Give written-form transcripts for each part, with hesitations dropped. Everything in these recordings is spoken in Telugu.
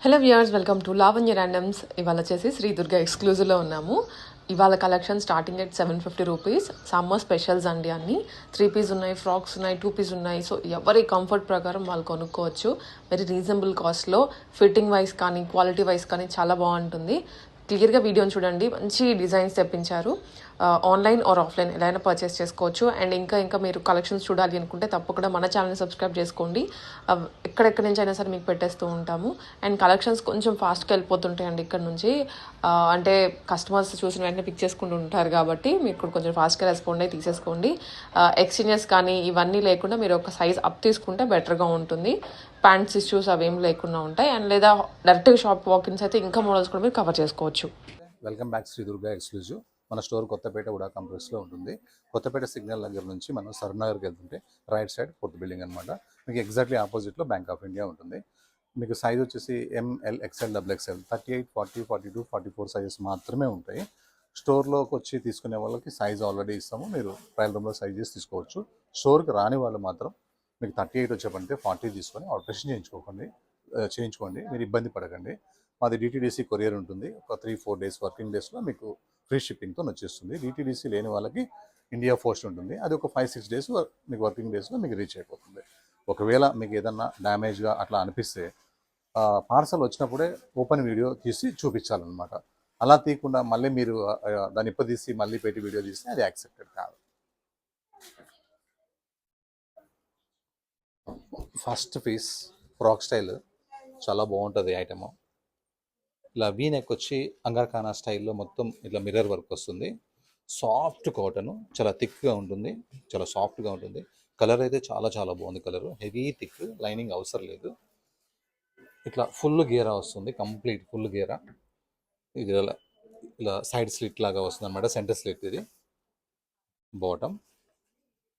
Hello viewers, welcome to Lavanya randoms. ఇవాళ వచ్చేసి శ్రీ దుర్గా ఎక్స్క్లూజివ్లో ఉన్నాము. ఇవాళ collection starting at 750 rupees. Summer specials అండి. అన్ని 3 పీస్ ఉన్నాయి, ఫ్రాక్స్ ఉన్నాయి, 2 పీస్ ఉన్నాయి. సో ఎవరి కంఫర్ట్ ప్రకారం వాళ్ళు కొనుక్కోవచ్చు. వెరీ రీజనబుల్ కాస్ట్లో. ఫిట్టింగ్ వైజ్ కానీ క్వాలిటీ వైజ్ కానీ చాలా బాగుంటుంది. క్లియర్గా వీడియోని చూడండి. మంచి డిజైన్స్ తెప్పించారు. ఆన్లైన్ ఆర్ ఆఫ్లైన్ ఎలా అయినా పర్చేస్ చేసుకోవచ్చు. అండ్ ఇంకా మీరు కలెక్షన్స్ చూడాలి అనుకుంటే తప్పకుండా మన ఛానల్ని సబ్స్క్రైబ్ చేసుకోండి. ఎక్కడెక్కడి నుంచి అయినా సరే మీకు పెట్టేస్తూ ఉంటాము. అండ్ కలెక్షన్స్ కొంచెం ఫాస్ట్గా వెళ్ళిపోతుంటాయండి ఇక్కడ నుంచి. అంటే కస్టమర్స్ చూసిన వెంటనే పిక్ చేసుకుంటూ ఉంటారు కాబట్టి మీకు కొంచెం ఫాస్ట్గా రెస్పాండ్ అయ్యి తీసేసుకోండి. ఎక్స్చేంజెస్ కానీ ఇవన్నీ లేకుండా మీరు ఒక సైజ్ అప్ తీసుకుంటే బెటర్గా ఉంటుంది. ప్యాంట్స్ ఇష్యూస్ అవేం లేకుండా ఉంటాయి. అండ్ లేదా డైరెక్ట్గా షాప్ వాకిన్స్ అయితే ఇంకా మోడల్స్ కూడా మీరు కవర్ చేసుకోవచ్చు. Welcome back Shri Durga exclusive. మన స్టోర్ కొత్తపేట కూడా కాంప్లెక్స్లో ఉంటుంది. కొత్తపేట సిగ్నల్ దగ్గర నుంచి మనం సర్నగర్కి వెళ్తుంటే రైట్ సైడ్ ఫోర్త్ బిల్డింగ్ అనమాట. మీకు ఎగ్జాక్ట్లీ ఆపోజిట్లో బ్యాంక్ ఆఫ్ ఇండియా ఉంటుంది. మీకు సైజ్ వచ్చేసి ML, XL, double XL 38, 40, 42, 44 sizes మాత్రమే ఉంటాయి. స్టోర్లోకి వచ్చి తీసుకునే వాళ్ళకి సైజ్ ఆల్రెడీ ఇస్తాము. మీరు ట్రయల్ రూమ్లో సైజెస్ తీసుకోవచ్చు. స్టోర్కి రాని వాళ్ళు మాత్రం మీకు 38 వచ్చేపంటే 40 తీసుకొని ఆల్టరేషన్ చేయించుకోండి. మీరు ఇబ్బంది పడకండి. మాది డిటీడీసీ కొరియర్ ఉంటుంది. ఒక 3-4 డేస్ వర్కింగ్ డేస్లో మీకు ఫ్రీ షిప్పింగ్తో వచ్చేస్తుంది. డిటీడీసీ లేని వాళ్ళకి ఇండియా పోస్ట్ ఉంటుంది. అది ఒక 5-6 డేస్ మీకు వర్కింగ్ డేస్లో మీకు రీచ్ అయిపోతుంది. ఒకవేళ మీకు ఏదన్నా డ్యామేజ్గా అట్లా అనిపిస్తే పార్సల్ వచ్చినప్పుడే ఓపెన్ వీడియో తీసి చూపించాలన్నమాట. అలా తీయకుండా మళ్ళీ మీరు దాన్ని ఇప్పదీసి మళ్ళీ పెట్టి వీడియో తీస్తే అది యాక్సెప్టెడ్ కాదు. ఫస్ట్ పీస్ ఫ్రాక్ స్టైల్ చాలా బాగుంటుంది ఐటమ్. ఇలా వీ నెక్ వచ్చి అంగర్ఖానా స్టైల్లో మొత్తం ఇట్లా మిర్రర్ వర్క్ వస్తుంది. సాఫ్ట్ కాటన్, చాలా థిక్గా ఉంటుంది, చాలా సాఫ్ట్గా ఉంటుంది. కలర్ అయితే చాలా చాలా బాగుంది. కలర్ హెవీ థిక్, లైనింగ్ అవసరం లేదు. ఇట్లా ఫుల్ గేరా వస్తుంది, కంప్లీట్ ఫుల్ గేరా. ఇది ఇలా సైడ్ స్లిట్ లాగా వస్తుంది అనమాట. సెంటర్ స్లిట్ ఇది.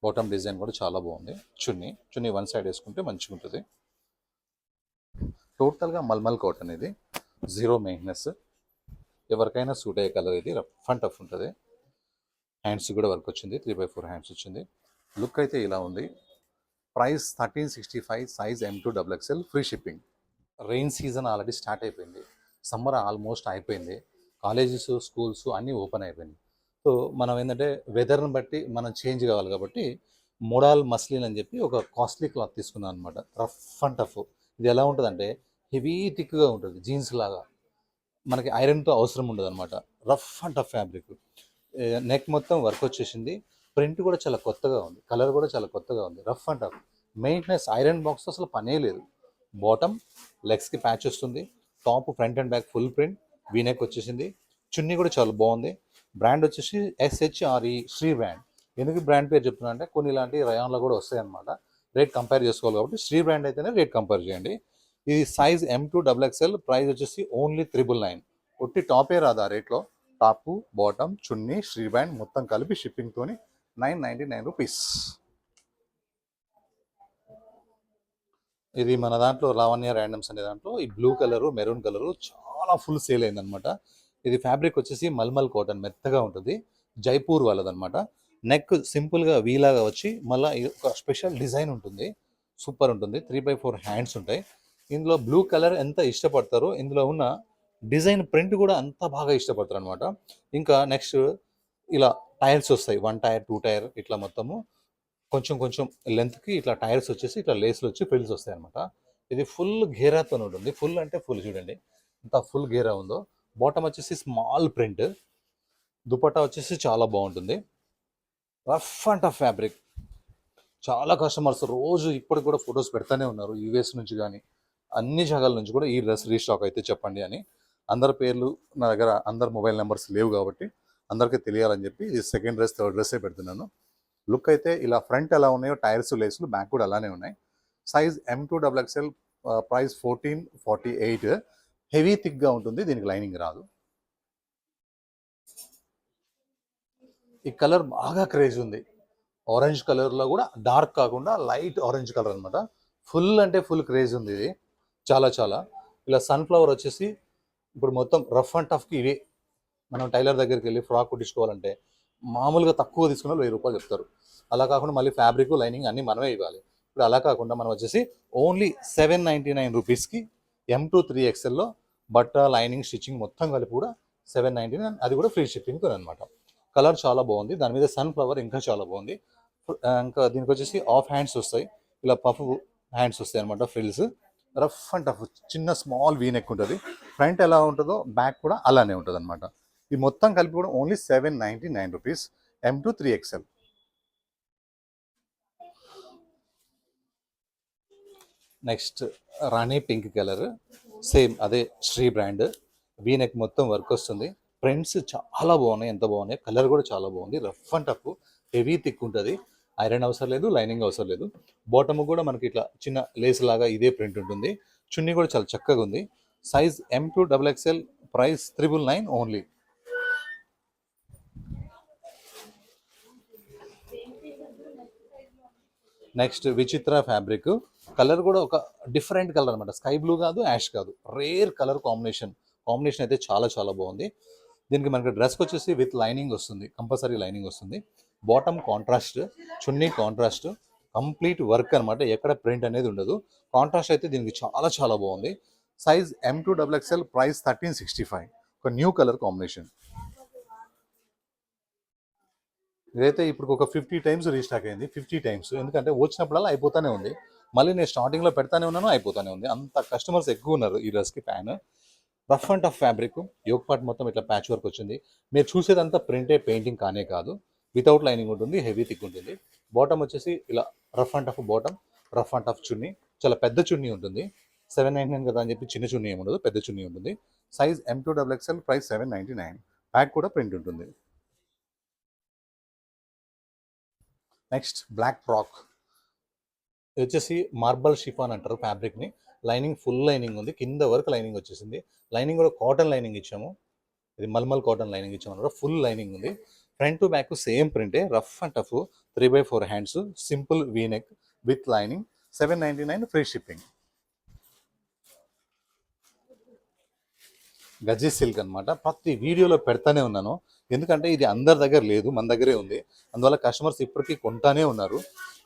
బాటమ్ డిజైన్ కూడా చాలా బాగుంది. చున్నీ వన్ సైడ్ వేసుకుంటే మంచిగా ఉంటుంది. టోటల్గా మల్మల్ కాటన్ ఇది. జీరో మెయింటెనెన్స్, ఎవరికైనా సూట్ అయ్యే కలర్ ఇది. రఫ్ అండ్ టఫ్ ఉంటుంది. హ్యాండ్స్ కూడా వర్క్ వచ్చింది, 3/4 హ్యాండ్స్ వచ్చింది. లుక్ అయితే ఇలా ఉంది. Price 1365, size M2 XXL, free shipping. Rain season already start అయిపోయింది. సమ్మర్ ఆల్మోస్ట్ అయిపోయింది. కాలేజెస్, స్కూల్స్ అన్నీ ఓపెన్ అయిపోయింది. సో మనం ఏంటంటే వెదర్ని బట్టి మనం చేంజ్ కావాలి కాబట్టి మోడాల్ మస్లిన్ అని చెప్పి ఒక కాస్ట్లీ క్లాత్ తీసుకున్నాను అనమాట. Rough and tough. ఇది ఎలా ఉంటుందంటే హెవీ థిక్గా ఉంటుంది, జీన్స్ లాగా. మనకి ఐరన్తో అవసరం ఉండదు అనమాట. Rough and tough fabric. Neck మొత్తం వర్క్ వచ్చేసింది. ప్రింట్ కూడా చాలా కొత్తగా ఉంది, కలర్ కూడా చాలా కొత్తగా ఉంది. Rough and tough. Maintenance iron box అసలు పనే లేదు. బాటమ్ లెగ్స్కి ప్యాచ్ వస్తుంది. Top front and back full print. V neck వచ్చేసింది. చున్నీ కూడా చాలా బాగుంది. బ్రాండ్ వచ్చేసి SHRE, శ్రీ బ్రాండ్. ఎందుకు బ్రాండ్ పేరు చెప్తున్నా అంటే కొన్ని ఇలాంటి రయాన్లో కూడా వస్తాయి అనమాట. రేట్ కంపేర్ చేసుకోవాలి కాబట్టి శ్రీ బ్రాండ్ అయితేనే రేట్ కంపేర్ చేయండి. ఇది సైజ్ M2 XXL. ప్రైస్ వచ్చేసి ఓన్లీ 999. ఒట్టి టాపే రాదు ఆ రేట్లో. టాపు, బాటమ్, చున్నీ, శ్రీ బ్రాండ్ మొత్తం కలిపి షిప్పింగ్తో 999 రూపీస్. ఇది మన దాంట్లో లావణ్య ర్యాండమ్స్ అనే దాంట్లో ఈ బ్లూ కలరు, మెరూన్ కలరు చాలా ఫుల్ సేల్ అయిందనమాట. ఇది ఫ్యాబ్రిక్ వచ్చేసి మల్మల్ కాటన్, మెత్తగా ఉంటుంది. జైపూర్ వాళ్ళదనమాట. నెక్ సింపుల్గా వీలాగా వచ్చి మళ్ళీ ఒక స్పెషల్ డిజైన్ ఉంటుంది. సూపర్ ఉంటుంది. 3/4 హ్యాండ్స్ ఉంటాయి. ఇందులో బ్లూ కలర్ ఎంత ఇష్టపడతారో ఇందులో ఉన్న డిజైన్ ప్రింట్ కూడా అంత బాగా ఇష్టపడతారు అనమాట. ఇంకా నెక్స్ట్ ఇలా టైర్స్ వస్తాయి. 1 టైర్, 2 టైర్ ఇట్లా మొత్తము కొంచెం లెంత్కి ఇట్లా టైర్స్ వచ్చేసి ఇట్లా లేస్లు వచ్చి ఫ్రిల్స్ వస్తాయి అనమాట. ఇది ఫుల్ గేరాతో ఉంటుంది. ఫుల్ అంటే ఫుల్ చూడండి ఎంత ఫుల్ గేరా ఉందో. బాటమ్ వచ్చేసి స్మాల్ ప్రింట్. దుపట్టా వచ్చేసి చాలా బాగుంటుంది. Rough and tough fabric. చాలా కస్టమర్స్ రోజు ఇప్పటికి కూడా ఫొటోస్ పెడతానే ఉన్నారు. US నుంచి కానీ అన్ని జాగాల నుంచి కూడా ఈ డ్రెస్ రీస్టాక్ అయితే చెప్పండి అని. అందరి పేర్లు నా దగ్గర, అందరు మొబైల్ నెంబర్స్ లేవు కాబట్టి అందరికీ తెలియాలని చెప్పి ఇది సెకండ్ డ్రెస్, థర్డ్ డ్రెస్సే పెడుతున్నాను. లుక్ అయితే ఇలా ఫ్రంట్ ఎలా ఉన్నాయో టైర్స్, లేస్లు, బ్యాక్ కూడా అలానే ఉన్నాయి. Size M2 XXL. Price 1448. Heavy థిక్గా ఉంటుంది, దీనికి లైనింగ్ రాదు. ఈ కలర్ బాగా క్రేజ్ ఉంది. ఆరెంజ్ కలర్లో కూడా డార్క్ కాకుండా లైట్ ఆరెంజ్ కలర్ అనమాట. ఫుల్ అంటే ఫుల్ క్రేజ్ ఉంది ఇది. చాలా ఇలా సన్ఫ్లవర్ వచ్చేసి ఇప్పుడు మొత్తం రఫ్ అండ్ టఫ్కి ఇవి. మనం టైలర్ దగ్గరికి వెళ్ళి ఫ్రాక్ కుట్టించుకోవాలంటే మామూలుగా తక్కువ తీసుకున్న 1000 రూపాయలు చెప్తారు. అలా కాకుండా మళ్ళీ ఫ్యాబ్రిక్, లైనింగ్ అన్నీ మనమే ఇవ్వాలి. ఇప్పుడు అలా కాకుండా మనం వచ్చేసి ఓన్లీ 799 రూపీస్కి M2 3XLలో బట్ట లైనింగ్ స్టిచ్చింగ్ మొత్తం కలిపి కూడా 799, అది కూడా ఫ్రీ షిప్పింగ్ అనమాట. కలర్ చాలా బాగుంది, దాని మీద సన్ఫ్లవర్ ఇంకా చాలా బాగుంది. ఇంకా దీనికి వచ్చేసి ఆఫ్ హ్యాండ్స్ వస్తాయి, ఇలా పఫ్ హ్యాండ్స్ వస్తాయి అనమాట. ఫ్రిల్స్ రఫ్ అండ్ టఫ్, చిన్న స్మాల్ వీ నెక్ ఉంటుంది. ఫ్రంట్ ఎలా ఉంటుందో బ్యాక్ కూడా అలానే ఉంటుంది అనమాట. ఈ మొత్తం కలిపి కూడా only 799 rupees, M2 3XL. Next Rani pink colour, same అదే శ్రీ బ్రాండ్, వీ నెక్ మొత్తం వర్క్ వస్తుంది. ప్రింట్స్ చాలా బాగున్నాయి, ఎంత బాగున్నాయి. కలర్ కూడా చాలా బాగుంది, rough and tough, heavy thick ఉంటుంది. ఐరన్ అవసరం లేదు, లైనింగ్ అవసరం లేదు. బాటమ్ కూడా మనకి ఇట్లా చిన్న లేస్ లాగా ఇదే ప్రింట్ ఉంటుంది. చున్నీ కూడా చాలా చక్కగా ఉంది. Size M2XXL, price 999 only. Next విచిత్ర ఫ్యాబ్రిక్, కలర్ కూడా ఒక డిఫరెంట్ కలర్ అనమాట. స్కై బ్లూ కాదు, యాష్ కాదు, రేర్ కలర్ కాంబినేషన్ అయితే చాలా చాలా బాగుంది. దీనికి మనకి డ్రెస్కి వచ్చేసి విత్ లైనింగ్ వస్తుంది, కంపల్సరీ లైనింగ్ వస్తుంది. బాటమ్ కాంట్రాస్ట్, చున్నీ కాంట్రాస్ట్, కంప్లీట్ వర్క్ అనమాట, ఎక్కడ ప్రింట్ అనేది ఉండదు. కాంట్రాస్ట్ అయితే దీనికి చాలా చాలా బాగుంది. సైజ్ M2XXL, ప్రైస్ 1365, ఒక న్యూ కలర్ కాంబినేషన్. ఇదైతే ఇప్పుడు ఒక 50 టైమ్స్ రీస్టాక్ అయింది, 50 టైమ్స్, ఎందుకంటే వచ్చినప్పుడల్లా అయిపోతానే ఉంది. మళ్ళీ నేను స్టార్టింగ్లో పెడతానే ఉన్నాను, అయిపోతానే ఉంది. అంత కస్టమర్స్ ఎక్కువ ఉన్నారు ఈ డ్రెస్కి. Fan rough and tough fabric, yoke part మొత్తం ఇట్లా ప్యాచ్ వర్క్ వచ్చింది. మీరు చూసేదంతా ప్రింటే, పెయింటింగ్ కానే కాదు. వితౌట్ లైనింగ్ ఉంటుంది, హెవీ థిక్ ఉంటుంది. బాటమ్ వచ్చేసి ఇలా rough and tough bottom, rough and tough chunni, చాలా పెద్ద చున్నీ ఉంటుంది. 799 కదా అని చెప్పి చిన్న చున్నీ ఏమి ఉండదు, పెద్ద చున్నీ ఉంటుంది. Size M2XXL, price 799. బ్యాక్ కూడా ప్రింట్ ఉంటుంది. నెక్స్ట్ బ్లాక్ ఫ్రాక్, ఇది వచ్చేసి మార్బల్ షిఫాన్ అంటారు ఫ్యాబ్రిక్ని. లైనింగ్ ఫుల్ లైనింగ్ ఉంది, కింద వరకు లైనింగ్ వచ్చేసింది. లైనింగ్ కూడా కాటన్ లైనింగ్ ఇచ్చాము, ఇది మల్మల్ కాటన్ లైనింగ్ ఇచ్చాము అనమాట. ఫుల్ లైనింగ్ ఉంది. ఫ్రంట్ టు బ్యాక్ సేమ్ ప్రింటే, rough and tough, 3/4 hands, simple V neck with lining, 799 free shipping. Gaji silk అనమాట, ప్రతి వీడియోలో పెడతానే ఉన్నాను, ఎందుకంటే ఇది అందరి దగ్గర లేదు, మన దగ్గరే ఉంది. అందువల్ల కస్టమర్స్ ఇప్పటికీ కొంటానే ఉన్నారు.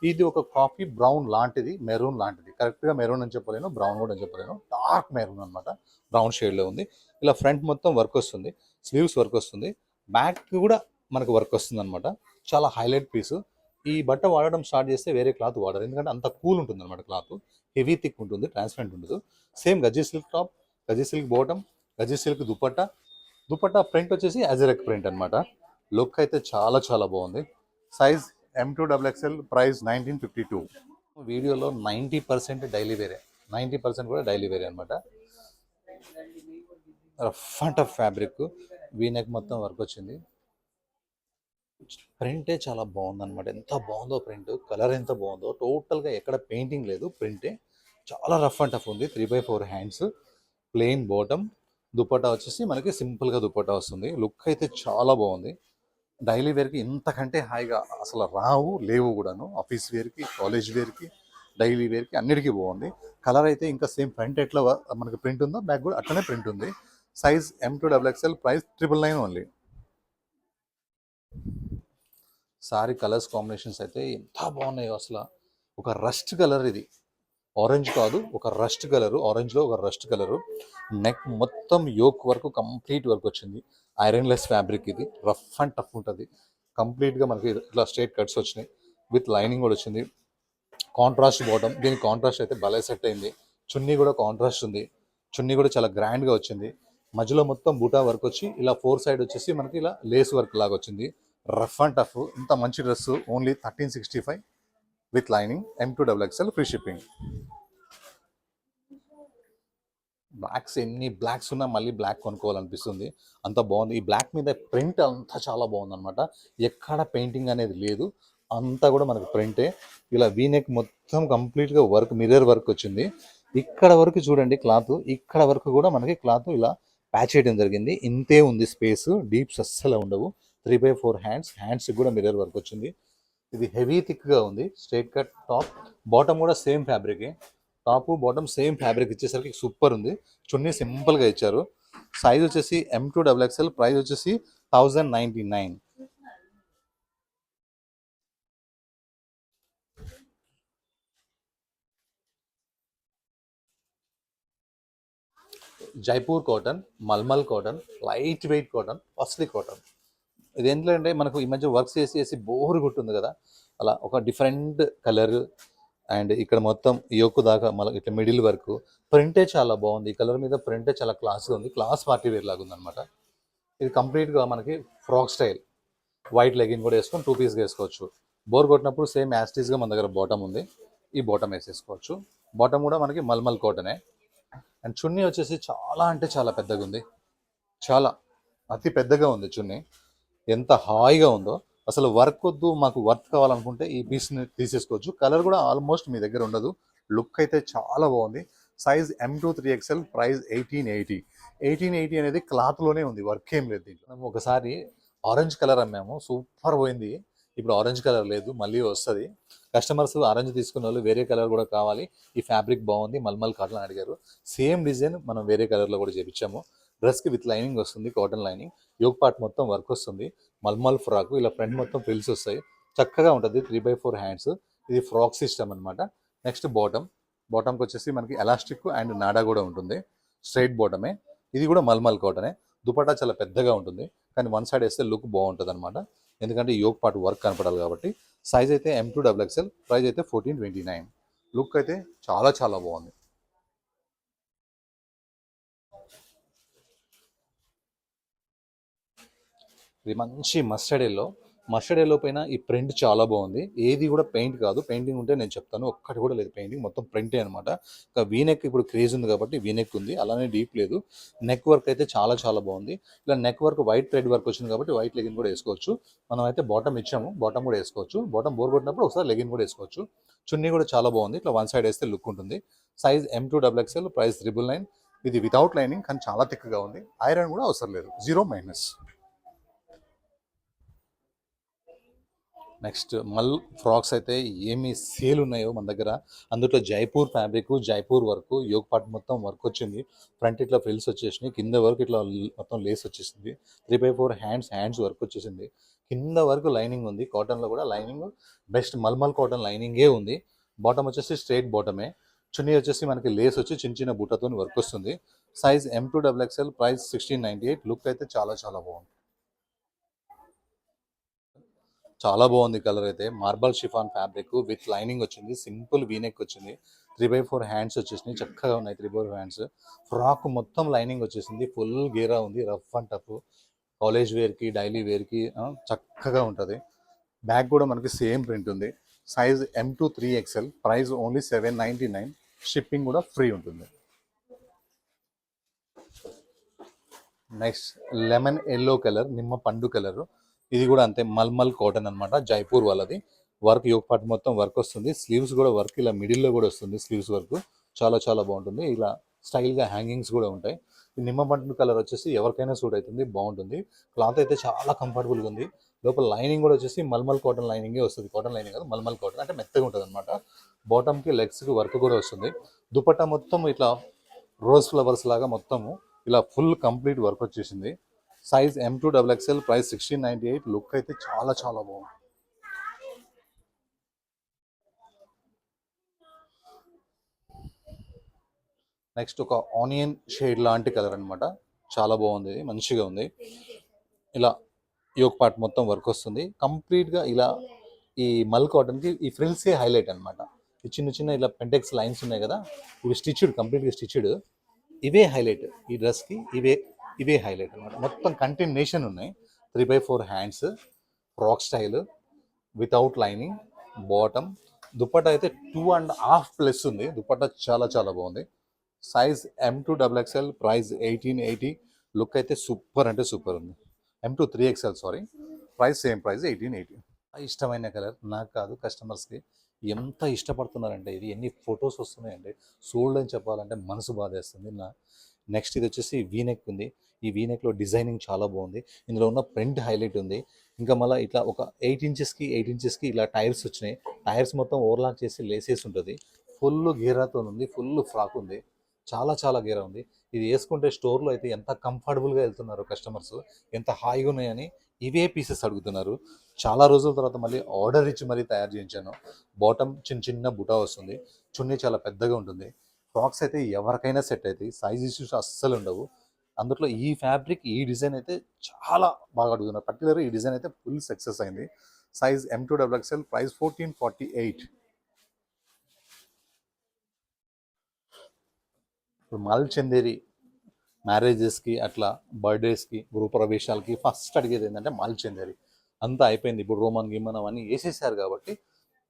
ఇది ఒక కాఫీ బ్రౌన్ లాంటిది, మెరూన్ లాంటిది, కరెక్ట్గా మెరూన్ అని చెప్పలేను, బ్రౌన్ కూడా అని చెప్పలేను, డార్క్ మెరూన్ అనమాట, బ్రౌన్ షేడ్లో ఉంది. ఇలా ఫ్రంట్ మొత్తం వర్క్ వస్తుంది, స్లీవ్స్ వర్క్ వస్తుంది, బ్యాక్ కూడా మనకు వర్క్ వస్తుంది అనమాట. చాలా హైలైట్ పీసు. ఈ బట్ట వాడడం స్టార్ట్ చేస్తే వేరే క్లాత్ వాడరు, ఎందుకంటే అంత కూల్ ఉంటుంది అనమాట. క్లాత్ హెవీ థిక్ ఉంటుంది, ట్రాన్స్పరెంట్ ఉండదు. Same Gaji silk top, Gaji silk bottom, Gaji silk dupatta. Dupatta print వచ్చేసి అజరక్ ప్రింట్ అనమాట. లుక్ అయితే చాలా చాలా బాగుంది. Size M2XXL, price 1952. వీడియోలో 90% డైలీ వేరే, 90% కూడా డైలీ వేరే అనమాట. Rough and tough fabric, V-neck మొత్తం వర్క్ వచ్చింది. ప్రింటే చాలా బాగుందన్నమాట, ఎంత బాగుందో ప్రింట్, కలర్ ఎంత బాగుందో. టోటల్గా ఎక్కడ పెయింటింగ్ లేదు, ప్రింటే చాలా రఫ్ అండ్ టఫ్ ఉంది. 3/4 హ్యాండ్స్, ప్లెయిన్ బాటమ్, దుపట్టా వచ్చేసి మనకి సింపుల్గా దుపట్టా వస్తుంది. లుక్ అయితే చాలా బాగుంది. డైలీ వేర్కి ఇంతకంటే హాయిగా అసలు రావు, లేవు కూడాను. ఆఫీస్ వేర్కి, కాలేజ్ వేర్కి, డైలీ వేర్కి అన్నిటికీ బాగుంది. కలర్ అయితే ఇంకా సేమ్ ఫ్రంట్ ఎట్లా మనకి ప్రింట్ ఉందో బ్యాక్ కూడా అట్లనే ప్రింట్ ఉంది. Size M2XXL, price 999 only. Sorry colours combinations అయితే ఎంత బాగున్నాయో అసలు. ఒక రస్ట్ కలర్ ఇది, ఆరెంజ్ కాదు, ఒక రస్ట్ కలరు, ఆరెంజ్లో ఒక రస్ట్ కలరు. నెక్ మొత్తం యోక్ వరకు కంప్లీట్ వర్క్ వచ్చింది. ఐరన్లెస్ ఫ్యాబ్రిక్ ఇది, రఫ్ అండ్ టఫ్ ఉంటుంది. కంప్లీట్గా మనకి ఇట్లా స్ట్రైట్ కట్స్ వచ్చినాయి, విత్ లైనింగ్ కూడా వచ్చింది. కాంట్రాస్ట్ బాటమ్, దీనికి కాంట్రాస్ట్ అయితే భలే సెట్ అయింది. చున్నీ కూడా కాంట్రాస్ట్ ఉంది, చున్నీ కూడా చాలా గ్రాండ్గా వచ్చింది. మధ్యలో మొత్తం బూటా వర్క్ వచ్చి ఇలా 4 సైడ్ వచ్చేసి మనకి ఇలా లేస్ వర్క్ లాగా వచ్చింది. రఫ్ అండ్ టఫ్, ఇంత మంచి dress only 1365 with lining, M2XXL free shipping. Blocks ఎన్ని బ్లాక్స్ ఉన్నా మళ్ళీ బ్లాక్ కొనుక్కోవాలనిపిస్తుంది, అంత బాగుంది. ఈ బ్లాక్ మీద ప్రింట్ అంతా చాలా బాగుంది అనమాట. ఎక్కడ పెయింటింగ్ అనేది లేదు, అంతా కూడా మనకు ప్రింటే. ఇలా వీనెక్ మొత్తం కంప్లీట్గా వర్క్, మిర్రర్ వర్క్ వచ్చింది. ఇక్కడ వరకు చూడండి క్లాత్, ఇక్కడ వరకు కూడా మనకి క్లాత్ ఇలా ప్యాచ్ చేయడం జరిగింది. ఇంతే ఉంది స్పేస్, డీప్స్ అస్సలు ఉండవు. 3/4 హ్యాండ్స్ కూడా మిర్రర్ వర్క్ వచ్చింది. ఇది హెవీ థిక్గా ఉంది. స్ట్రైట్ కట్ టాప్, బాటమ్ కూడా సేమ్ ఫ్యాబ్రికే, టాప్ బాటమ్ సేమ్ ఫ్యాబ్రిక్ ఇచ్చేసరికి సూపర్ ఉంది. చున్నీ సింపుల్గా ఇచ్చారు. సైజ్ వచ్చేసి M2XXL, ప్రైస్ వచ్చేసి 1099. Jaipur cotton, mulmul cotton, light weight cotton, costly cotton. ఇది ఏంటంటే మనకు ఈ మధ్య వర్క్ చేసి చేసి బోర్ కొట్టుంది కదా, అలా ఒక డిఫరెంట్ కలర్. అండ్ ఇక్కడ మొత్తం యోకు దాకా మళ్ళీ ఇట్లా మిడిల్ వరకు ప్రింటే చాలా బాగుంది. ఈ కలర్ మీద ప్రింటే చాలా క్లాస్గా ఉంది, క్లాస్ పార్టీ వేర్ లాగా ఉందన్నమాట. ఇది కంప్లీట్గా మనకి ఫ్రాక్ స్టైల్. వైట్ లెగిన్ కూడా వేసుకొని 2 పీస్గా వేసుకోవచ్చు. బోర్ కొట్టినప్పుడు సేమ్ యాస్టీస్గా మన దగ్గర బాటమ్ ఉంది, ఈ బాటమ్ వేసేసుకోవచ్చు. బాటమ్ కూడా మనకి మల్మల్ కాటనే. అండ్ చున్నీ వచ్చేసి చాలా అంటే చాలా పెద్దగా ఉంది, చాలా అతి పెద్దగా ఉంది చున్నీ. ఎంత హాయిగా ఉందో అసలు. వర్క్ వద్దు మాకు వర్క్ కావాలనుకుంటే ఈ పీస్ని తీసేసుకోవచ్చు. కలర్ కూడా ఆల్మోస్ట్ మీ దగ్గర ఉండదు. లుక్ అయితే చాలా బాగుంది. Size M2 3XL, price 1880. 1880 అనేది క్లాత్లోనే ఉంది, వర్క్ ఏం లేదు దీంట్లో. మనం ఒకసారి ఆరెంజ్ కలర్ అమ్మాము, సూపర్ పోయింది. ఇప్పుడు ఆరెంజ్ కలర్ లేదు, మళ్ళీ వస్తుంది. కస్టమర్స్ ఆరెంజ్ తీసుకున్న వాళ్ళు వేరే కలర్ కూడా కావాలి, ఈ ఫ్యాబ్రిక్ బాగుంది మల్మల్ కాటన్ అడిగారు. సేమ్ డిజైన్ మనం వేరే కలర్లో కూడా చేపించాము. డ్రెస్కి విత్ లైనింగ్ వస్తుంది, కాటన్ లైనింగ్. యోగ్ పార్ట్ మొత్తం వర్క్ వస్తుంది, మల్మల్ ఫ్రాక్. ఇలా ఫ్రంట్ మొత్తం ఫ్రిల్స్ వస్తాయి, చక్కగా ఉంటుంది. 3/4 హ్యాండ్స్. ఇది ఫ్రాక్ సిస్టమ్ అనమాట. నెక్స్ట్ బాటమ్కి వచ్చేసి మనకి ఎలాస్టిక్ అండ్ నాడా కూడా ఉంటుంది, స్ట్రైట్ బాటమే. ఇది కూడా మల్మల్ కాటనే. దుపట్టా చాలా పెద్దగా ఉంటుంది, కానీ వన్ సైడ్ వేస్తే లుక్ బాగుంటుంది అనమాట, ఎందుకంటే యోగ్ పార్ట్ వర్క్ కనపడాలి కాబట్టి. సైజ్ అయితే M2 XXL, ప్రైస్ అయితే 1429. లుక్ అయితే చాలా చాలా బాగుంది. ఇది మంచి మస్టర్డ్ ఎల్లో పైన ఈ ప్రింట్ చాలా బాగుంది. ఏది కూడా పెయింట్ కాదు, పెయింటింగ్ ఉంటే నేను చెప్తాను, ఒక్కటి కూడా లేదు పెయింటింగ్, మొత్తం ప్రింటే అనమాట. ఇంకా వీనెక్ ఇప్పుడు క్రేజ్ ఉంది కాబట్టి వీనెక్ ఉంది, అలానే డీప్ లేదు. నెక్ వర్క్ అయితే చాలా చాలా బాగుంది. ఇలా neck work white thread work వచ్చింది కాబట్టి వైట్ లెగిన్ కూడా వేసుకోవచ్చు. మనం అయితే బాటమ్ ఇచ్చాము, బాటమ్ కూడా వేసుకోవచ్చు. బాటమ్ బోర్ కొట్టినప్పుడు ఒకసారి లెగిన్ కూడా వేసుకోవచ్చు. చున్నీ కూడా చాలా బాగుంది, ఇట్లా వన్ సైడ్ వేస్తే లుక్ ఉంటుంది. Size M2 XXL, price 999. ఇది వితౌట్ లైనింగ్, కానీ చాలా థిక్గా ఉంది. ఐరన్ కూడా అవసరం లేదు, 0-. నెక్స్ట్ ఫ్రాక్స్ అయితే ఏమి సేల్ ఉన్నాయో మన దగ్గర. అందులో Jaipur fabric, Jaipur work, yoke part మొత్తం వర్క్ వచ్చింది. ఫ్రంట్ ఇట్లా ఫ్రిల్స్ వచ్చేసినాయి, కింద వరకు ఇట్లా మొత్తం లేస్ వచ్చేసింది. 3/4 హ్యాండ్స్ వర్క్ వచ్చేసింది. కింద వరకు లైనింగ్ ఉంది, కాటన్లో కూడా లైనింగ్ బెస్ట్ మల్మల్ కాటన్ లైనింగే ఉంది. బాటమ్ వచ్చేసి స్ట్రైట్ బాటమే. చున్నీ వచ్చేసి మనకి లేస్ వచ్చి చిన్న చిన్న బుట్టతో వర్క్ వస్తుంది. Size M2 XXL, price 1698. Look అయితే చాలా చాలా బాగుంది, చాలా బాగుంది. కలర్ అయితే marble chiffon fabric with lining వచ్చింది, సింపుల్ వీనెక్ వచ్చింది. 3/4 హ్యాండ్స్ వచ్చేసినాయి, చక్కగా ఉన్నాయి 3/4 హ్యాండ్స్. ఫ్రాక్ మొత్తం లైనింగ్ వచ్చేసింది, ఫుల్ గేరా ఉంది, రఫ్ అండ్ టఫ్. కాలేజ్ వేర్కి, డైలీ వేర్కి చక్కగా ఉంటుంది. బ్యాగ్ కూడా మనకి సేమ్ ప్రింట్ ఉంది. Size M2 3XL, price only 799. Shipping కూడా ఫ్రీ ఉంటుంది. నెక్స్ట్ లెమన్ ఎల్లో కలర్, నిమ్మ పండు కలర్. ఇది కూడా అంతే, మల్మల్ కాటన్ అనమాట, జైపూర్ వాళ్ళది. వర్క్ యోగ్ పార్ట్ మొత్తం వర్క్ వస్తుంది, స్లీవ్స్ కూడా వర్క్ ఇలా మిడిల్లో కూడా వస్తుంది, స్లీవ్స్ వర్క్ చాలా చాలా బాగుంటుంది. ఇలా స్టైల్గా హ్యాంగింగ్స్ కూడా ఉంటాయి. ఈ నిమ్మ పండు కలర్ వచ్చేసి ఎవరికైనా సూట్ అవుతుంది, బాగుంటుంది. క్లాత్ అయితే చాలా కంఫర్టబుల్గా ఉంది. లోపల లైనింగ్ కూడా వచ్చేసి మల్మల్ కాటన్ లైనింగే వస్తుంది, కాటన్ లైనింగ్ కాదు, మల్మల్ కాటన్, అంటే మెత్తగా ఉంటుంది అనమాట. బాటమ్కి లెగ్స్కి వర్క్ కూడా వస్తుంది. దుపట్టా మొత్తం ఇట్లా రోజ్ ఫ్లవర్స్ లాగా మొత్తము ఇలా ఫుల్ కంప్లీట్ వర్క్ వచ్చేసింది. Size M2 XXL, price 1698. Look అయితే చాలా చాలా బాగుంది. నెక్స్ట్ ఒక ఆనియన్ షేడ్ లాంటి కలర్ అనమాట, చాలా బాగుంది, మంచిగా ఉంది. ఇలా యోగ్ పార్ట్ మొత్తం వర్క్ వస్తుంది కంప్లీట్గా. ఇలా ఈ మల్ కాటన్కి ఈ ఫ్రిల్సే హైలైట్ అనమాట. ఈ చిన్న చిన్న ఇలా పెంటెక్స్ లైన్స్ ఉన్నాయి కదా, ఇవి స్టిచ్డ్, కంప్లీట్గా స్టిచ్డ్. ఇవే హైలైట్ ఈ డ్రెస్కి, ఇవే హైలైట్ అనమాట. మొత్తం కంటిన్యూషన్ ఉన్నాయి. 3/4 hands, frock style without lining. Bottom dupatta అయితే 2.5+ ఉంది, దుపట్టా చాలా చాలా బాగుంది. Size M2 XXL, price 1880. Look అయితే సూపర్ అంటే సూపర్ ఉంది. M2 3XL, sorry, same price 1880. ఇష్టమైన కలర్ నాకు కాదు, కస్టమర్స్కి ఎంత ఇష్టపడుతున్నారంటే, ఇది ఎన్ని ఫొటోస్ వస్తున్నాయంటే సోల్డ్ అని చెప్పాలంటే మనసు బాధేస్తుంది. నెక్స్ట్ ఇది వచ్చేసి వీనెక్ ఉంది. ఈ వీనెక్లో డిజైనింగ్ చాలా బాగుంది, ఇందులో ఉన్న ప్రింట్ హైలైట్ ఉంది. ఇంకా మళ్ళీ ఇట్లా ఒక 8 ఇంచెస్కి ఇలా టైర్స్ వచ్చినాయి. టైర్స్ మొత్తం ఓవర్లాక్ చేసి లేసేసి ఉంటుంది. ఫుల్ గేరాతో ఉంది, ఫుల్ ఫ్రాక్ ఉంది, చాలా చాలా గేరా ఉంది. ఇది వేసుకుంటే స్టోర్లో అయితే ఎంత కంఫర్టబుల్గా వెళ్తున్నారు కస్టమర్స్, ఎంత హాయిగా ఉన్నాయని ఇవే పీసెస్ అడుగుతున్నారు. చాలా రోజుల తర్వాత మళ్ళీ ఆర్డర్ ఇచ్చి మరీ తయారు చేయించాను. బాటమ్ చిన్న చిన్న బుటా వస్తుంది, చున్నీ చాలా పెద్దగా ఉంటుంది. ఫ్రాక్స్ అయితే ఎవరికైనా సెట్ అవుతాయి, సైజ్ ఇష్యూస్ అస్సలు ఉండవు. అందులో ఈ ఫ్యాబ్రిక్ ఈ డిజైన్ అయితే చాలా బాగా అడుగుతున్నారు. పర్టికులర్ ఈ డిజైన్ అయితే ఫుల్ సక్సెస్ అయింది. Size M2XXL, price 1448. ఇప్పుడు మల్ చందేరి మ్యారేజెస్కి అట్లా బర్త్డేస్కి గృహప్రవేశాలకి ఫస్ట్ అడిగేది ఏంటంటే మల్ చందేరి. అంతా అయిపోయింది, ఇప్పుడు రోమన్ గిమన్ అవన్నీ వేసేసారు కాబట్టి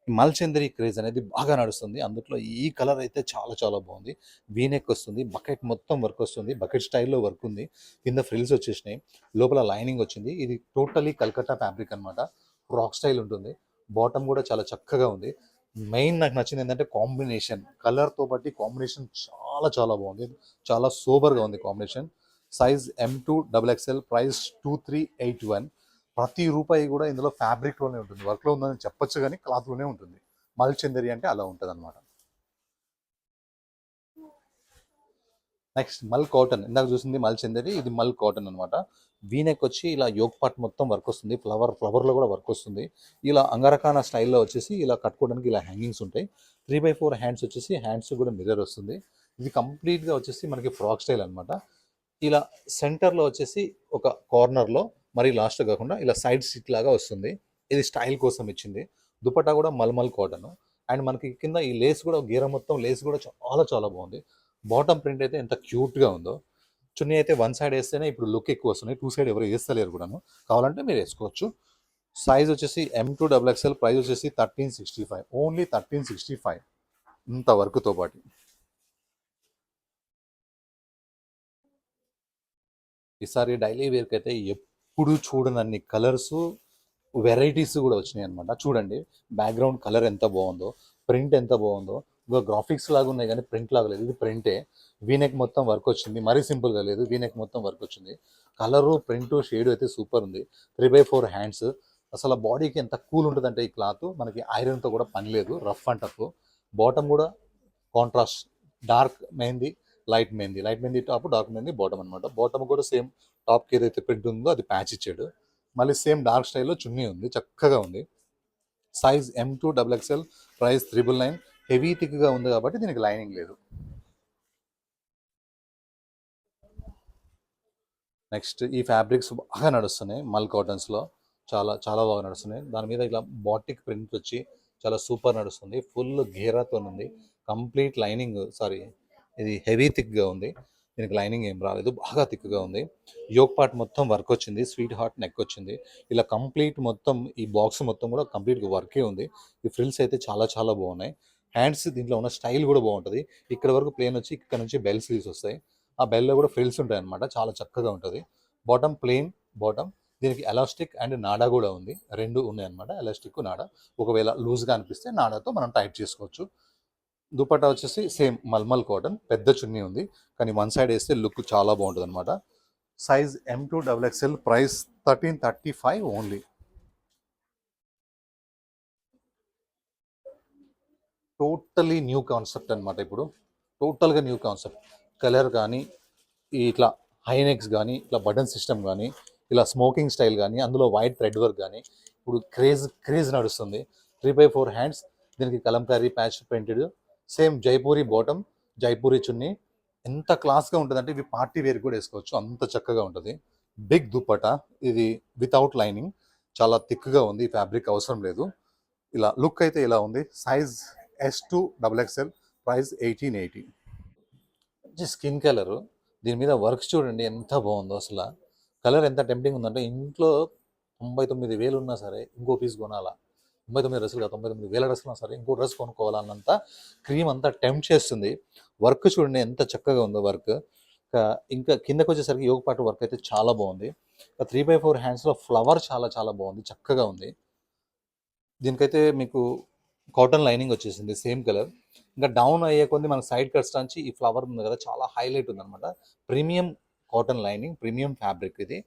మల్ చందేరి క్రేజ్ అనేది బాగా నడుస్తుంది. అందులో ఈ కలర్ అయితే చాలా చాలా బాగుంది. వీనెక్ వస్తుంది, బకెట్ మొత్తం వర్క్ వస్తుంది, బకెట్ స్టైల్లో వర్క్ ఉంది, కింద ఫ్రిల్స్ వచ్చేసినాయి, లోపల లైనింగ్ వచ్చింది. ఇది టోటలీ కల్కట్టా ఫ్యాబ్రిక్ అనమాట, ఫ్రాక్ స్టైల్ ఉంటుంది. బాటమ్ కూడా చాలా చక్కగా ఉంది. మెయిన్ నాకు నచ్చింది ఏంటంటే కాంబినేషన్, కలర్తో బట్టి కాంబినేషన్ చాలా చాలా బాగుంది, చాలా సూపర్గా ఉంది కాంబినేషన్. Size M2XXL, price 2381. ప్రతి రూపాయి కూడా ఇందులో ఫ్యాబ్రిక్లోనే ఉంటుంది, వర్క్లో ఉందని చెప్పొచ్చు కానీ క్లాత్లోనే ఉంటుంది. మల్ చందరి అంటే అలా ఉంటుంది అనమాట. నెక్స్ట్ మల్ కాటన్, ఇందాక చూసింది మల్ చందరి, ఇది మల్ కాటన్ అనమాట. వీనెక్ వచ్చి ఇలా యోగ్ పార్ట్ మొత్తం వర్క్ వస్తుంది, ఫ్లవర్లో కూడా వర్క్ వస్తుంది. ఇలా అంగరకాన స్టైల్లో వచ్చేసి ఇలా కట్టుకోవడానికి ఇలా హ్యాంగింగ్స్ ఉంటాయి. 3/4 హ్యాండ్స్ వచ్చేసి, హ్యాండ్స్ కూడా మిర్రర్ వస్తుంది. ఇది కంప్లీట్గా వచ్చేసి మనకి ఫ్రాక్ స్టైల్ అనమాట. ఇలా సెంటర్లో వచ్చేసి ఒక కార్నర్లో, మరి లాస్ట్ కాకుండా ఇలా సైడ్ స్టిచ్ లాగా వస్తుంది. ఇది స్టైల్ కోసం ఇచ్చింది. దుపట్టా కూడా మల్మల్ కాటన్, అండ్ మనకి కింద ఈ లేస్ కూడా, గీర మొత్తం లేస్ కూడా చాలా చాలా బాగుంది. బాటమ్ ప్రింట్ అయితే ఎంత క్యూట్గా ఉందో. చున్నీ అయితే వన్ సైడ్ వేస్తేనే ఇప్పుడు లుక్ ఎక్కువ వస్తున్నాయి, టూ సైడ్ ఎవరు వేస్తలేరు కూడాను, కావాలంటే మీరు వేసుకోవచ్చు. సైజ్ వచ్చేసి M2XXL, ప్రైస్ వచ్చేసి 1365, ఓన్లీ 1365 ఇంత వర్క్తో పాటు. ఈసారి డైలీ వేర్కి అయితే ఎప్పుడు చూడనన్ని కలర్స్, వెరైటీస్ కూడా వచ్చినాయి అనమాట. చూడండి బ్యాక్గ్రౌండ్ కలర్ ఎంత బాగుందో, ప్రింట్ ఎంత బాగుందో. ఇంకా గ్రాఫిక్స్ లాగా ఉన్నాయి కానీ ప్రింట్ లాగా లేదు, ఇది ప్రింటే. వీనెక్ మొత్తం వర్క్ వచ్చింది, మరీ సింపుల్గా లేదు, వీనెక్ మొత్తం వర్క్ వచ్చింది. కలరు, ప్రింట్, షేడ్ అయితే సూపర్ ఉంది. 3/4 హ్యాండ్స్, అసలు బాడీకి ఎంత కూల్ ఉంటుందంటే ఈ క్లాత్, మనకి ఐరన్తో కూడా పని లేదు, రఫ్ అండ్ టఫ్. బాటమ్ కూడా contrast, dark mehndi, light mehndi top, dark mehndi bottom అనమాట. బాటమ్ కూడా సేమ్ టాప్కి ఏదైతే ప్రింట్ ఉందో అది ప్యాచ్ ఇచ్చాడు. మళ్ళీ సేమ్ డార్క్ స్టైల్లో చున్నీ ఉంది, చక్కగా ఉంది. Size M2XXL, price 999. హెవీ థిక్గా ఉంది కాబట్టి దీనికి లైనింగ్ లేదు. నెక్స్ట్ ఈ ఫ్యాబ్రిక్స్ బాగా నడుస్తున్నాయి మల్ కాటన్స్లో, చాలా చాలా బాగా నడుస్తున్నాయి. దాని మీద ఇట్లా బాటిక్ ప్రింట్ వచ్చి చాలా సూపర్ నడుస్తుంది, ఫుల్ ఘేరాతో ఉంది. కంప్లీట్ లైనింగ్, సారీ ఇది హెవీ థిక్గా ఉంది, దీనికి లైనింగ్ ఏం రాలేదు, బాగా థిక్గా ఉంది. యోగ్ పార్ట్ మొత్తం వర్క్ వచ్చింది, స్వీట్ హార్ట్ నెక్ వచ్చింది. ఇలా కంప్లీట్ మొత్తం ఈ బాక్స్ మొత్తం కూడా కంప్లీట్గా వర్కే ఉంది. ఈ ఫ్రిల్స్ అయితే చాలా చాలా బాగున్నాయి. హ్యాండ్స్ దీంట్లో ఉన్న స్టైల్ కూడా బాగుంటుంది. ఇక్కడ వరకు ప్లేన్ వచ్చి ఇక్కడ నుంచి బెల్ స్లీవ్స్ వస్తాయి, ఆ బెల్లో కూడా ఫ్రిల్స్ ఉంటాయి అనమాట, చాలా చక్కగా ఉంటుంది. బాటమ్ ప్లెయిన్ బాటమ్, దీనికి ఎలాస్టిక్ అండ్ నాడా కూడా ఉంది, రెండు ఉన్నాయి అనమాట, ఎలాస్టిక్ నాడా. ఒకవేళ లూజ్గా అనిపిస్తే నాడాతో మనం టైట్ చేసుకోవచ్చు. దుపట్టా వచ్చేసి సేమ్ మల్మల్ కాటన్, పెద్ద చున్నీ ఉంది, కానీ వన్ సైడ్ వేస్తే లుక్ చాలా బాగుంటుంది అనమాట. Size M2XXL, price 1335 only. Totally new concept అనమాట, ఇప్పుడు టోటల్గా న్యూ కాన్సెప్ట్. కలర్ కానీ, ఇట్లా హైనెక్స్ కానీ, ఇట్లా బటన్ సిస్టమ్ కానీ, ఇలా స్మోకింగ్ స్టైల్ కానీ, అందులో వైట్ థ్రెడ్ వర్క్ కానీ ఇప్పుడు క్రేజ్ నడుస్తుంది. 3/4 హ్యాండ్స్, దీనికి Kalamkari patch printed, same Jaipuri bottom, Jaipuri chunni. ఎంత క్లాస్గా ఉంటుందంటే ఇవి పార్టీ వేర్ కూడా వేసుకోవచ్చు, అంత చక్కగా ఉంటుంది. బిగ్ దుపట్టా, ఇది వితౌట్ లైనింగ్, చాలా థిక్గా ఉంది, ఫ్యాబ్రిక్ అవసరం లేదు. ఇలా లుక్ అయితే ఇలా ఉంది. Size S2XXL, price 1880. మంచి స్కిన్ కలర్, దీని మీద వర్క్స్ చూడండి ఎంత బాగుందో అసలు. కలర్ ఎంత టెంప్టింగ్ ఉందంటే ఇంట్లో 99,000 ఉన్నా సరే ఇంకో పీస్ కొనాలా, 99 డ్రెస్సులు కాదు, 99,000 డ్రెస్సులు ఉన్నా సరే ఇంకో డ్రెస్ కొనుక్కోవాలన్నంత క్రీమ్ అంతా టెంప్ట్ చేస్తుంది. వర్క్ చూడండి ఎంత చక్కగా ఉందో వర్క్. ఇంకా కిందకి వచ్చేసరికి యోగ పాటు వర్క్ అయితే చాలా బాగుంది. 3/4 హ్యాండ్స్లో ఫ్లవర్ చాలా చాలా బాగుంది, చక్కగా ఉంది. దీనికైతే మీకు కాటన్ లైనింగ్ వచ్చేసింది సేమ్ కలర్. ఇంకా డౌన్ అయ్యే కొద్ది మనకు సైడ్ కట్స్ నుంచి ఈ ఫ్లవర్ ఉంది కదా, చాలా హైలైట్ ఉందన్నమాట. Premium cotton lining, premium fabric ఇది,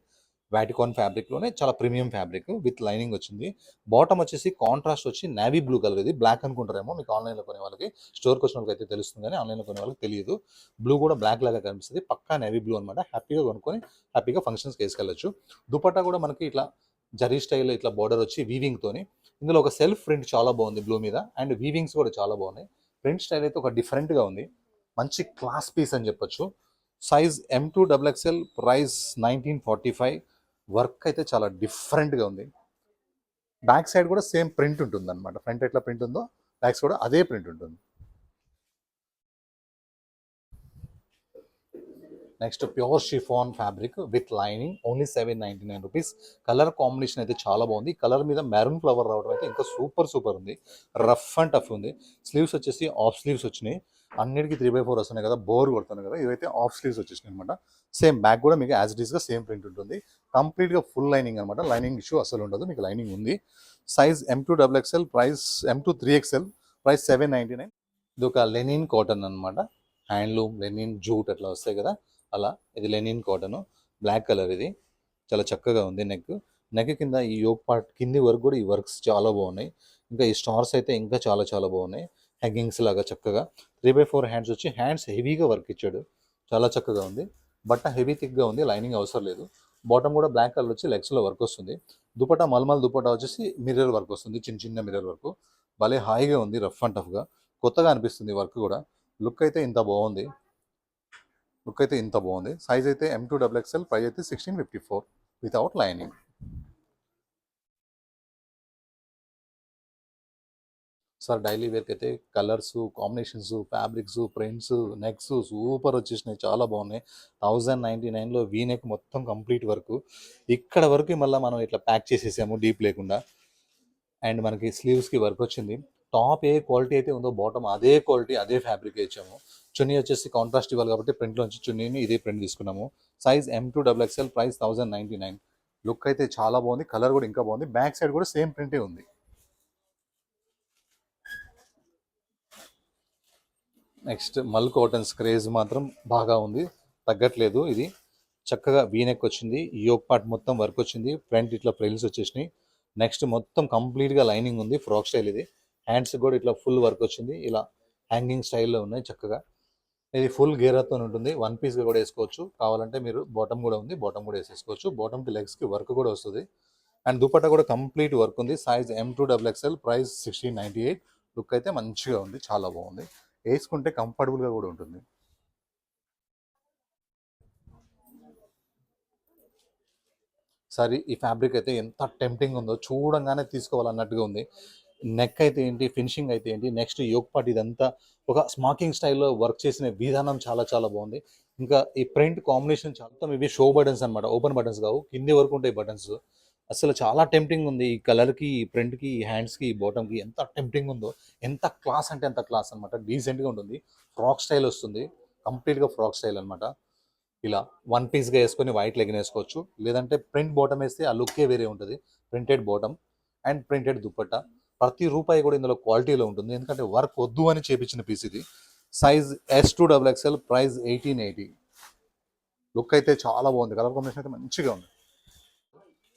వాటికాన్ ఫ్యాబ్రిక్లోనే చాలా ప్రీమియం ఫ్యాబ్రిక్ విత్ లైనింగ్ వచ్చింది. బాటమ్ వచ్చేసి కాంట్రాస్ట్ వచ్చి నేవీ బ్లూ కలర్, ఇది బ్లాక్ అనుకుంటారేమో మీకు ఆన్లైన్లో కొనే వాళ్ళకి, స్టోర్కి వచ్చిన వాళ్ళకి అయితే తెలుస్తుంది కానీ ఆన్లైన్లో కొనే వాళ్ళకి తెలియదు. బ్లూ కూడా బ్లాక్ లాగా కనిపిస్తుంది, పక్కా నేవీ బ్లూ అనమాట. హ్యాపీగా కొనుక్కొని హ్యాపీగా ఫంక్షన్స్కి వేసుకెళ్ళచ్చు. దుపట్టా కూడా మనకి ఇట్లా జరీ స్టైల్, ఇట్లా బార్డర్ వచ్చి వీవింగ్తోని. ఇందులో ఒక సెల్ఫ్ ప్రింట్ చాలా బాగుంది బ్లూ మీద, అండ్ వీవింగ్స్ కూడా చాలా బాగున్నాయి. ప్రింట్ స్టైల్ అయితే ఒక డిఫరెంట్గా ఉంది. మంచి క్లాస్ పీస్ అని చెప్పొచ్చు. Size M2XXL, price 1945. వర్క్ అయితే చాలా డిఫరెంట్గా ఉంది. బ్యాక్ సైడ్ కూడా సేమ్ ప్రింట్ ఉంటుంది అనమాట. ఫ్రంట్ ఎట్లా ప్రింట్ ఉందో బ్యాక్ సైడ్ కూడా అదే ప్రింట్ ఉంటుంది. Next pure chiffon fabric with lining, only 799 rupees. Colour combination అయితే చాలా బాగుంది. కలర్ మీద మెరూన్ ఫ్లవర్ రావడం అయితే ఇంకా సూపర్ ఉంది. రఫ్ అండ్ టఫ్ ఉంది. స్లీవ్స్ వచ్చేసి ఆఫ్ స్లీవ్స్ వచ్చినాయి. అన్నిటికీ 3/4 వస్తున్నాయి కదా, బోర్ కొడుతున్నాయి కదా, ఇవైతే ఆఫ్ స్లీవ్స్ వచ్చేసినాయి అనమాట. సేమ్ బ్యాక్ కూడా మీకు యాజ్ ఇట్ ఈస్గా సేమ్ ప్రింట్ ఉంటుంది. కంప్లీట్గా ఫుల్ లైనింగ్ అనమాట. లైనింగ్ ఇష్యూ అసలు ఉండదు, మీకు లైనింగ్ ఉంది. Size M2XXL, price M2 3XL, price 799. ఇది ఒక లెనిన్ కాటన్ అనమాట. హ్యాండ్లూమ్ లెనిన్ జూట్ అట్లా వస్తాయి కదా, అలా ఇది లెనిన్ కాటన్. బ్లాక్ కలర్, ఇది చాలా చక్కగా ఉంది. నెక్ కింద ఈ యోక్ పార్ట్ కింది వరకు కూడా ఈ వర్క్స్ చాలా బాగున్నాయి. ఇంకా ఈ స్టార్స్ అయితే ఇంకా చాలా బాగున్నాయి. హ్యాంగింగ్స్ లాగా చక్కగా 3/4 హ్యాండ్స్ వచ్చి, హ్యాండ్స్ హెవీగా వర్క్ ఇచ్చాడు. చాలా చక్కగా ఉంది. బట్ట హెవీ థిక్గా ఉంది, లైనింగ్ అవసరం లేదు. బాటమ్ కూడా బ్లాక్ కలర్ వచ్చి లెగ్స్లో వర్క్ వస్తుంది. దుపట్టా మల్మల్ దుపట్టా వచ్చేసి మిర్రర్ వర్క్ వస్తుంది, చిన్న మిర్రర్ వర్క్. భలే హాయిగా ఉంది, రఫ్ అండ్ టఫ్గా కొత్తగా అనిపిస్తుంది వర్క్ కూడా. లుక్ అయితే ఇంత బాగుంది. సైజ్ అయితే M2XXL, ప్రైస్ అయితే 1654 వితౌట్ లైనింగ్. సార్ డైలీ వేర్కి అయితే colours, combinations, fabrics, prints, necks super వచ్చేసినాయి, చాలా బాగున్నాయి. 1099లో వీ నెక్ మొత్తం కంప్లీట్ వర్క్. ఇక్కడ వరకు మళ్ళీ మనం ఇట్లా ప్యాక్ చేసేసాము డీప్ లేకుండా. అండ్ మనకి స్లీవ్స్కి వర్క్ వచ్చింది. టాప్ ఏ క్వాలిటీ అయితే ఉందో బాటమ్ అదే క్వాలిటీ అదే ఫ్యాబ్రిక్ ఇచ్చాము. చున్నీ వచ్చేసి కాంట్రాస్ట్ ఇవ్వాలి కాబట్టి ప్రింట్లోంచి చున్నీని ఇదే ప్రింట్ తీసుకున్నాము. Size M2XXL, price 1099. లుక్ అయితే చాలా బాగుంది, కలర్ కూడా ఇంకా బాగుంది. బ్యాక్ సైడ్ కూడా సేమ్ ప్రింటే ఉంది. నెక్స్ట్ మల్ కాటన్స్ క్రేజ్ మాత్రం బాగా ఉంది, తగ్గట్లేదు. ఇది చక్కగా వీనెక్ వచ్చింది, యోక్ పార్ట్ మొత్తం వర్క్ వచ్చింది, ఫ్రంట్ ఇట్లా ఫ్రిల్స్ వచ్చేసినాయి. నెక్స్ట్ మొత్తం కంప్లీట్గా లైనింగ్ ఉంది, ఫ్రాక్ స్టైల్ ఇది. హ్యాండ్స్ కూడా ఇట్లా ఫుల్ వర్క్ వచ్చింది, ఇలా హ్యాంగింగ్ స్టైల్లో ఉన్నాయి చక్కగా. ఇది ఫుల్ గేరాతో ఉంటుంది, వన్ పీస్గా కూడా వేసుకోవచ్చు. కావాలంటే మీరు బాటమ్ కూడా ఉంది, బాటమ్ కూడా వేసేసుకోవచ్చు. బాటమ్కి లెగ్స్కి వర్క్ కూడా వస్తుంది. అండ్ దుపట్టా కూడా కంప్లీట్ వర్క్ ఉంది. Size M2XXL, price 1698. లుక్ అయితే మంచిగా ఉంది, చాలా బాగుంది. వేసుకుంటే కంఫర్టబుల్గా కూడా ఉంటుంది. సరే, ఈ ఫ్యాబ్రిక్ అయితే ఎంత టెంప్టింగ్ ఉందో, చూడంగానే తీసుకోవాలన్నట్టుగా ఉంది. నెక్ అయితే ఏంటి, ఫినిషింగ్ అయితే ఏంటి, నెక్స్ట్ యోక్ పార్ట్ ఇదంతా ఒక స్మాకింగ్ స్టైల్లో వర్క్ చేసిన విధానం చాలా బాగుంది. ఇంకా ఈ ప్రింట్ కాంబినేషన్ చాలా, ఇవి షో బటన్స్ అనమాట, ఓపెన్ బటన్స్ కావు, కింది వరకు ఉంటాయి బటన్స్. అసలు చాలా టెంప్టింగ్ ఉంది. ఈ కలర్కి, ఈ ప్రింట్కి, ఈ హ్యాండ్స్కి, ఈ బాటమ్కి ఎంత టెంప్టింగ్ ఉందో. ఎంత క్లాస్ అంటే అంత క్లాస్ అనమాట, డీసెంట్గా ఉంటుంది. ఫ్రాక్ స్టైల్ వస్తుంది, కంప్లీట్గా ఫ్రాక్ స్టైల్ అనమాట. ఇలా వన్ పీస్గా వేసుకొని వైట్ లెగిన్ వేసుకోవచ్చు, లేదంటే ప్రింట్ బాటమ్ వేస్తే ఆ లుక్కే వేరే ఉంటుంది. Printed bottom and printed dupatta. ప్రతి రూపాయి కూడా ఇందులో క్వాలిటీలో ఉంటుంది, ఎందుకంటే వర్క్ వద్దు అని చేపించిన పీస్ ఇది. Size S2XXL, price 1880. లుక్ అయితే చాలా బాగుంది, కలర్ కాంబినేషన్ అయితే మంచిగా ఉంది.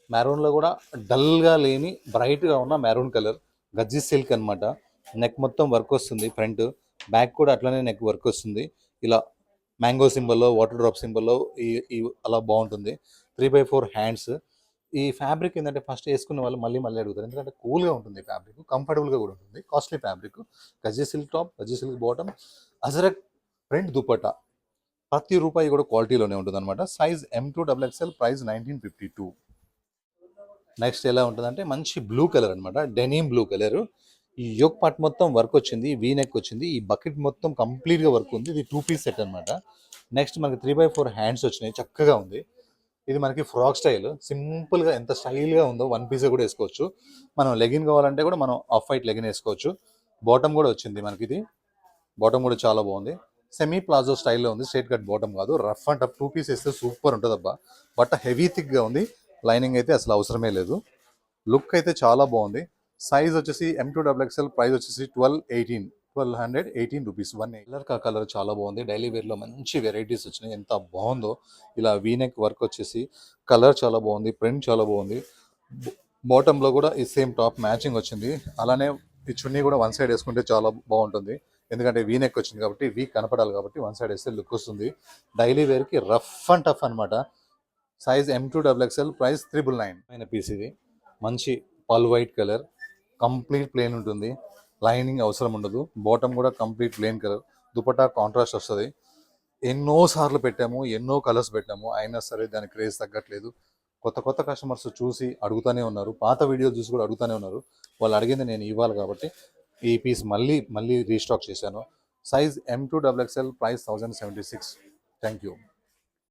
మెరూన్లో కూడా డల్గా లేని బ్రైట్గా ఉన్న మెరూన్ కలర్, గజ్జి సిల్క్ అనమాట. నెక్ మొత్తం వర్క్ వస్తుంది, ఫ్రంట్ బ్యాక్ కూడా అట్లనే నెక్ వర్క్ వస్తుంది. ఇలా మ్యాంగో సింబల్లో, వాటర్ డ్రాప్ సింబల్లో ఈ అలా బాగుంటుంది. 3/4 హ్యాండ్స్. ఈ ఫ్యాబ్రిక్ ఏంటంటే ఫస్ట్ వేసుకున్న వాళ్ళు మళ్ళీ అడుగుతారు, ఎందుకంటే కూల్గా ఉంటుంది ఫ్యాబ్రిక్, కంఫర్టబుల్గా కూడా ఉంటుంది. Costly fabric. గజ్జి సిల్క్ టాప్, గజ్జి silk bottom, ajrakh print dupatta. ప్రతి రూపాయి కూడా క్వాలిటీలోనే ఉంటుంది అనమాట. Size M2XXL, price 1952. నెక్స్ట్ ఎలా ఉంటుందంటే మంచి బ్లూ కలర్ అనమాట, డెనిమ్ బ్లూ కలర్. ఈ యోక్ పార్ట్ మొత్తం వర్క్ వచ్చింది, వీ నెక్ వచ్చింది, ఈ బకెట్ మొత్తం కంప్లీట్గా వర్క్ ఉంది. ఇది 2 పీస్ సెట్ అనమాట. నెక్స్ట్ మనకి 3/4 హ్యాండ్స్ వచ్చినాయి, చక్కగా ఉంది. ఇది మనకి ఫ్రాక్ స్టైల్, సింపుల్గా ఎంత స్టైల్గా ఉందో, వన్ పీస్ కూడా వేసుకోవచ్చు. మనం లెగిన్ కావాలంటే కూడా మనం ఆఫ్ వైట్ లెగిన్ వేసుకోవచ్చు. బాటమ్ కూడా వచ్చింది మనకి, ఇది బాటమ్ కూడా చాలా బాగుంది. సెమీ ప్లాజో స్టైల్లో ఉంది, స్ట్రైట్ కట్ బాటమ్ కాదు, రఫ్ అండ్ టఫ్ 2 పీస్ వేస్తే సూపర్ ఉంటుంది అబ్బా. బట్ హెవీ థిక్గా ఉంది, లైనింగ్ అయితే అసలు అవసరమే లేదు. లుక్ అయితే చాలా బాగుంది. సైజ్ వచ్చేసి M2XXL, ప్రైస్ వచ్చేసి 1218 రూపీస్. కలర్ చాలా బాగుంది. డైలీ వేర్లో మంచి వెరైటీస్ వచ్చినాయి, ఎంత బాగుందో. ఇలా వీనెక్ వర్క్ వచ్చేసి కలర్ చాలా బాగుంది, ప్రింట్ చాలా బాగుంది. బాటంలో కూడా ఈ సేమ్ టాప్ మ్యాచింగ్ వచ్చింది. అలానే ఈ చున్నీ కూడా వన్ సైడ్ వేసుకుంటే చాలా బాగుంటుంది, ఎందుకంటే వీనెక్ వచ్చింది కాబట్టి, వీ కనపడాలి కాబట్టి వన్ సైడ్ వేస్తే లుక్ వస్తుంది. డైలీ వేర్కి రఫ్ అండ్ టఫ్ అనమాట. సైజ్ M2XXL, ప్రైస్ 999 అయిన పీస్ ఇది. మంచి పల్ వైట్ కలర్, కంప్లీట్ ప్లేన్ ఉంటుంది, లైనింగ్ అవసరం ఉండదు. బాటమ్ కూడా complete plane colour, dupatta contrast వస్తుంది. ఎన్నో సార్లు పెట్టాము, ఎన్నో కలర్స్ పెట్టాము, అయినా సరే దాని క్రేజ్ తగ్గట్లేదు. కొత్త కస్టమర్స్ చూసి అడుగుతూనే ఉన్నారు, పాత వీడియో చూసి కూడా అడుగుతూనే ఉన్నారు. వాళ్ళు అడిగింది నేను ఇవ్వాలి కాబట్టి ఈ పీస్ మళ్ళీ రీస్టాక్ చేశాను. Size M2XXL, price 1076. Thank you.